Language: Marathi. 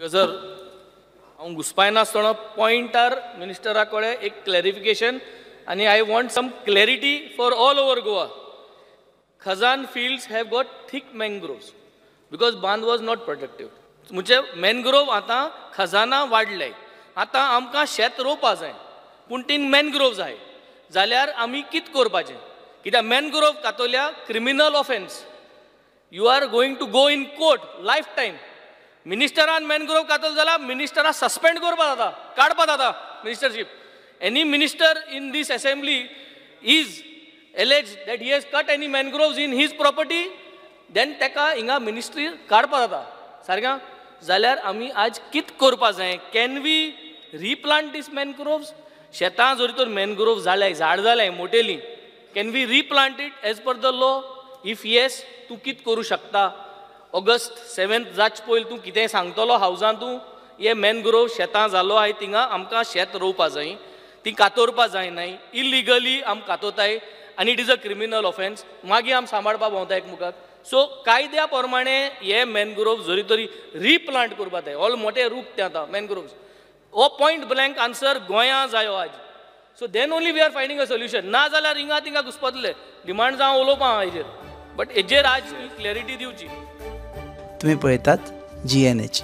सर हांव घुसपायनासतना पॉइंटार मिनिस्टरा कडेन एक क्लॅरिफिकेशन आनी I want some clarity for all over Goa. खजान fields have got thick mangroves because बांद was not protective. म्हणजे मॅनग्रोव आतां खजाना वाडले. आतां आमकां शेत रोवपा जाय पूण तीन मॅनग्रोव्स आहाय जाल्यार आमी कित करपाचें? कित्याक मॅनग्रोव कातोल्या criminal offence. You are going to go in court life time. मिनिस्टरान मॅनग्रोव कातल जाल्यार मिनिस्टरा सस्पेंड करपा जाता, काडपा जाता ministership. Any minister in this assembly is alleged that he has cut any mangroves in his property, then तेका हिंगा मिनिस्ट्री काडपा जाता. सारकें जाल्यार आमी आज कित करपा जाय? Can we replant these mangroves? शेतां जरी तर मॅनग्रोव जाल्याय, झाड जाल्याय मोटेली, can we replant it as per the law? If yes, तूं कित करूं शकता? ऑगस्ट 7 जाच पयलीं तूं कितें सांगतलो हावजान? तूं हे मॅनग्रोव शेतां जालो आहाय थिंगा आमकां शेत रोवपा जाय, ती कातोरपा जायनाय, इलिगली आम कातोताय आनी it is a criminal offence. मागीर आम सांबाळपा भोंवता एकमुखार. सो कायद्या प्रमाणे हे मॅनग्रोव जरी तरी रिप्लांट करपा जाय. ऑल मोठे रूख ते आतां मॅनग्रोव्स. हो पॉयंट ब्लँक आन्सर गोंयां जायो आज. So then only we are finding a solution. ना जाल्यार हिंगा थिंगा घुसपातले. डिमांड जावं उलोवपा हेजेर, बट हेजेर आज क्लॅरिटी दिवची. तुम्ही पळयतात GNH.